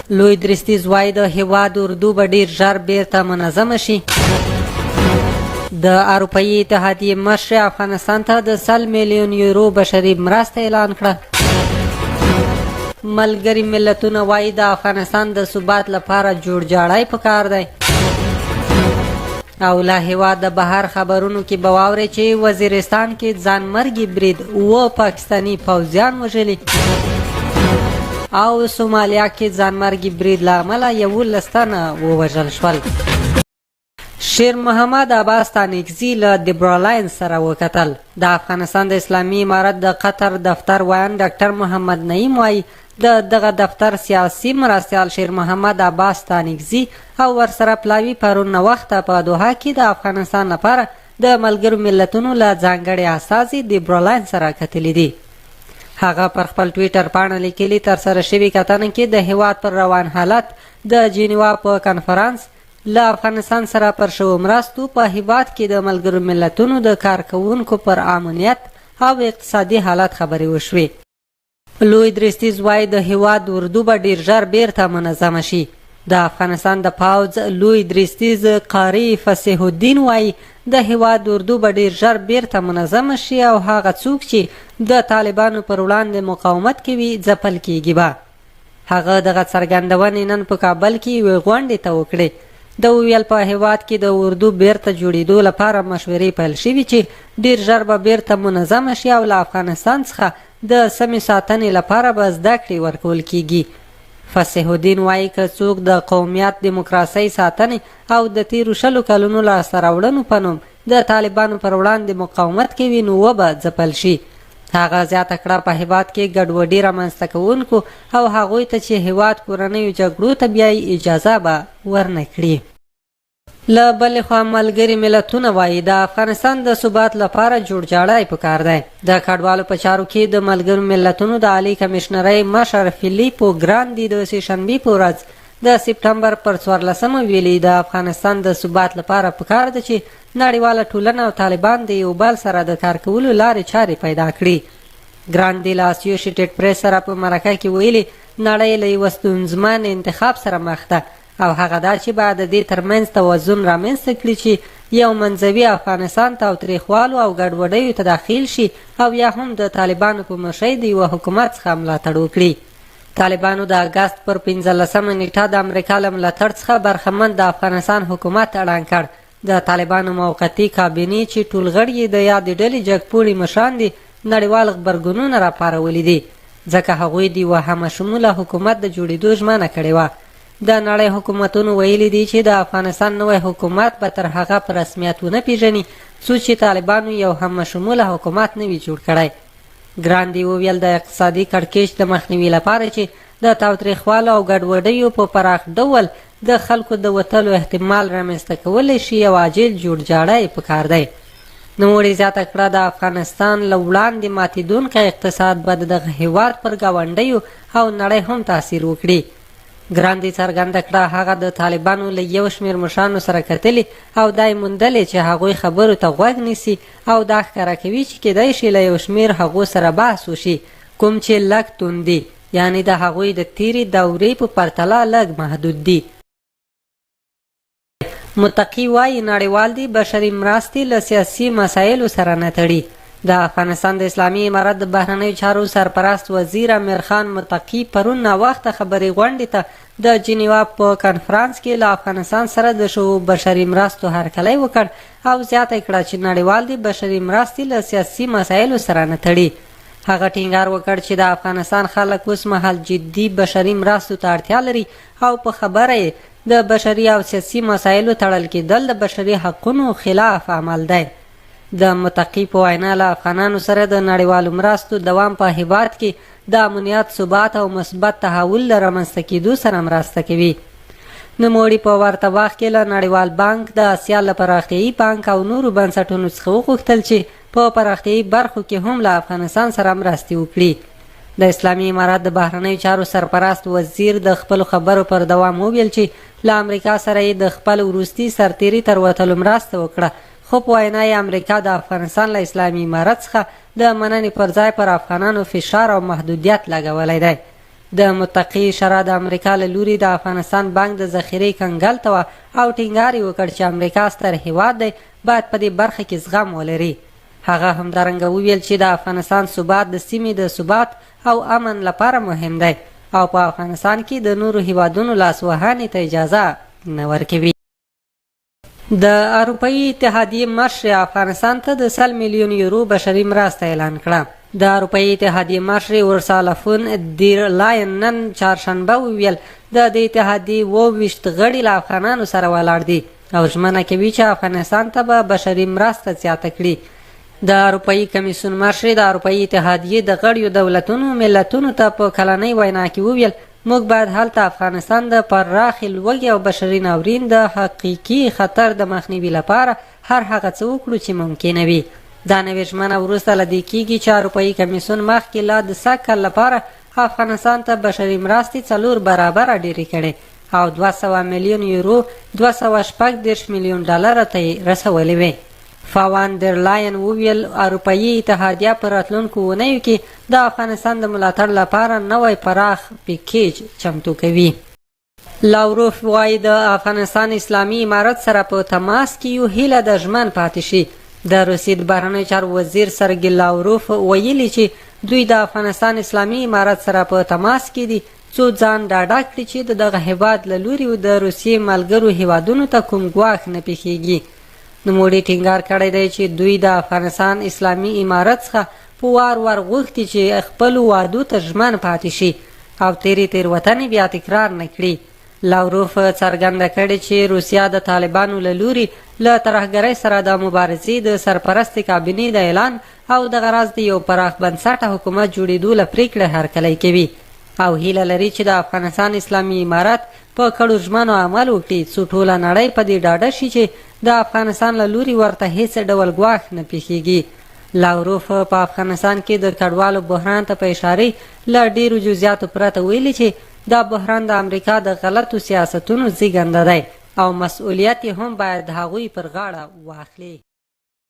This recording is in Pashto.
لوی درستیز وایي د هیواد اردو به ډیر ژر بیرته منظمه شي. د اروپایي اتحادیې مشر افغانستان ته د 100 میلیون یورو بشري مرسته اعلان کړه. ملګري ملتونه وایي د افغانستان د ثبات لپاره جوړجاړی پکار دی. او له هیواد د بهر خبرونو کې به واورئ چې وزیرستان کې ځانمرګي برید 7 پاکستاني پوځیان وژلي او سومالیا کې ځانمرګي برید له امله 11 تنه ووژل شول. شیر محمد عباس تانکزي له دیبرالاین سره وکتل. د افغانستان د اسلامي امارت د قطر دفتر ویان ډاکټر محمد نعیم وایي د دغه دفتر سیاسي مرستیال شیر محمد عباس تانکزي او ورسره پلاوي پرون وخته په دوحه کې د افغانستان لپاره د ملګرو ملتونو له ځانګړي استازي دیبرالاین سره کتلي دي. هغه پر خپل ټویټر پاڼه لیکلي ترسره شوې کتنه کې د هیواد پر روان حالت د جنیوا په کنفرانس له افغانستان سره پر شوو مرستو په هیواد کې د ملګرو ملتونو د کارکوونکو پر امنیت او اقتصادي حالت خبرې وشوې. لوی درستیز وایي د هیواد اردو به ډیر ژر بیرته منظمه شي. د افغانستان د پوځ لوی درستیز قاری فصیح الدین وایي د هیواد اردو به ډیر ژر بیرته منظمه شي او هغه څوک چې د طالبانو پر وړاندې مقاومت کوي ځپل کیږي به. هغه دغه څرګندونې نن په کابل کې یوې غونډې ته وکړې. د ویل په هیواد کې د اردو بیرته جوړېدو لپاره مشورې پیل شوي چې ډیر ژر به بیرته منظمه شي او له افغانستان څخه د سمې ساتنې لپاره به زده کړې ورکول کیږي. فصیح الدین وایي که څوک د قومیت دیموکراسۍ ساتنې او د تیرو 20 کلونو لاسته راوړنو په نوم د طالبانو پر وړاندې مقاومت کوي نو وبه ځپل شي. هغه زیاته کړه په هیواد کې ګډوډي رامنځته کوونکو او هغوی ته چې هیواد کورنیو جګړو ته بیایي اجازه به ورنه کړي. له بلې خوا ملګري ملتونه وایي د افغانستان د ثبات لپاره جوړجاړی پکار دی. د کډوالو په چارو کې د ملګرو ملتونو د عالی کمشنرۍ مشر فیلیپو ګراندي د سهشنبې په ورځ د سپټمبر پر 14 ویلي د افغانستان د ثبات لپاره پکار ده چې نړیواله ټولنه او طالبان د یو بل سره د کار کولو لارې چارې پیدا کړي. ګراندي له اسوسییټډ پریس سره په مرکه کې ویلي نړۍ له یوه ستونزمن انتخاب سره مخ ده او هغه دا چې باید د دې ترمنځ توازن رامنځته کړي چې یو منځوي افغانستان تاوتریخوالو او ګډوډیو ته داخل شي او یا هم د طالبانو په مشرۍ د یوه حکومت څخه ملاتړ وکړي. طالبانو د اګست پر 15 نیټه د امریکا له ملاتړ څخه برخمن د افغانستان حکومت اعلان کړ. د طالبانو موقتي کابینې چې ټول غړي د یادې ډلې جګپوړي مشران دي نړیوال غبرګونونه راپارولي دي ځکه هغوی د یوه همشموله حکومت د جوړېدو ژمنه کړې وه. د نړۍ حکومتونو ویلي دي چې د افغانستان نوی حکومت به تر هغه په رسمیت ونه پیژني څو چې طالبانو یو همشموله حکومت نه وي جوړ کړی. ګراندي وویل د اقتصادي کړکېچ د مخنیوي لپاره چې د تاوتریخوالو او ګډوډیو په پراخ ډول د خلکو د وتلو احتمال رامنځته کولی شي یو عاجل جوړجاړی پکار دی. نوموړي زیاته کړه د افغانستان له وړاندې ماتېدونکی اقتصاد به د دغه هیواد پر ګاونډیو او نړۍ هم تاثیر وکړي. ګراندي څرګنده کړه هغه د طالبانو له یو شمېر مشرانو سره کتلي او دا یې موندلې چې هغوی خبرو ته غوږ نیسي او دا ښکاره کوي چې کیدای شي له یو شمېر هغو سره بحث وشي کوم چې لږ توند دي یعنی د هغوی د تیرې دورې په پرتله لږ محدود دي. متقي وایي نړیوال دي بشري مرستې له سیاسي مسایلو سره نه تړي. د افغانستان د اسلامي امارت د بهرنیو چارو سرپرست وزیر امیر خان متقي پرون ناوخته خبري غونډې ته د جنیوا په کنفرانس کې له افغانستان سره د شوو بشري مرستو هرکلی وکړ او زیاته کړه چې نړیوال دي بشري مرستې له سیاسي مسایلو سره نه تړي. هغه ټینګار وکړ چې د افغانستان خلک اوس مهال جدي بشري مرستو ته اړتیا لري او په خبره یې د بشري او سیاسي مسایلو تړل کېدل د بشري حقونو خلاف عمل دی. د متقي په وینا له افغانانو سره د نړیوالو مرستو دوام په هیواد کې د امنیت ثبات او مثبت تحول له رامنځته کېدو سره مرسته کوي. نوموړي په ورته وخت کې له نړیوال بانک د اسیا له پراختیایي بانک او نورو بنسټونو څخه وغوښتل چې په پراختیایي برخو کې هم له افغانستان سره مرستې وکړي. د اسلامي امارت د بهرنیو چارو سرپرست وزیر د خپلو خبرو پر دوام وویل چې له امریکا سره یې د خپل وروستي سرتیري تر وتلو مرسته وکړه خو په وینا یې امریکا د افغانستان له اسلامي امارت څخه د مننې پر ځای پر افغانانو فشار او محدودیت لګولی دی. د متقي شورا د امریکا له لوري د افغانستان بانک د ذخیرې کنګل ته او ټینګار یې وکړ چې امریکا ستر هیواد دی باید په دې برخه کې زغم ولري. هغه همدارنګه وویل چې د افغانستان ثبات د سیمې د ثبات او امن لپاره مهم دی او په افغانستان کې د نورو هیوادونو لاسوهانې ته اجازه نه ورکوي. د اروپایي اتحادیې مشر افغانستان ته د 100 میلیون یورو بشري مرسته اعلان کړه. د اروپایي اتحادیې مشر اورسالا فون دیر لاین نن چهارشنبه وویل د دې اتحادیې 28 غړي له افغانانو سره ولاړ دي او ژمنه کوي چې افغانستان ته به بشري مرسته زیاته کړي. د اروپایي کمیسیون مشر د اروپایي اتحادیې د غړیو دولتونو ملتونو ته په کلنۍ وینا کې وویل موږ باید هلته افغانستان د پراخې لوږې او بشري ناورین د حقیقي خطر د مخنیوي لپاره هر هغه څه وکړو چې ممکنه وي. دا نوې ژمنه وروسته له دې کېږي چې اروپایي کمیسیون مخکې لا د سږ کال لپاره افغانستان ته بشري مرستې 4 برابره ډېرې کړې او 200 میلیون یورو 240 میلیون ډالر ته یې رسولې وې. فوان در لاین وویل اروپایي اتحادیه په راتلونکو اونیو کې د افغانستان د ملاتړ لپاره نوی پراخ پیکیج چمتو کوي. لاوروف وایي د افغانستان اسلامي امارت سره په تماس کې یو هیله د ژمن پاتې شي. د روسیې د بهرنیو چارو وزیر سرګي لاوروف ویلي چې دوی د افغانستان اسلامي امارت سره په تماس کې دي څو ځان ډاډه کړي چې دغه هیواد له لوري د روسیې ملګرو هیوادونو ته کوم ګواښ نه پیښیږي. نوموړي ټینګار کړی دی چې دوی د افغانستان اسلامي امارت څخه په وار وار غوښتي چې خپلو وعدو ته ژمن پاتې شي او تېروتنې بیا تکرار نه کړي. لاوروف څرګنده کړې چې روسیه د طالبانو له لوري له ترهګرۍ سره د مبارزې د سرپرستې کابینې د اعلان او د غرض د یو پراخ بنسټه حکومت جوړېدو له پرېکړې هرکلی کوي او هیله لري چې د افغانستان اسلامي امارت په کړو ژمنو عمل وکړي څو ټوله نړۍ په دې ډاډه شي چې د افغانستان له لوري ورته هیڅ ډول ګواښ نه پیښیږي. لاوروف په افغانستان کې د کډوالو بحران ته په اشارې له ډېرو جزئیاتو پرته ویلي چې دا بحران د امریکا د غلطو سیاستونو زیږنده دی او مسؤلیت یې هم باید د هغوی پر غاړه واخلي.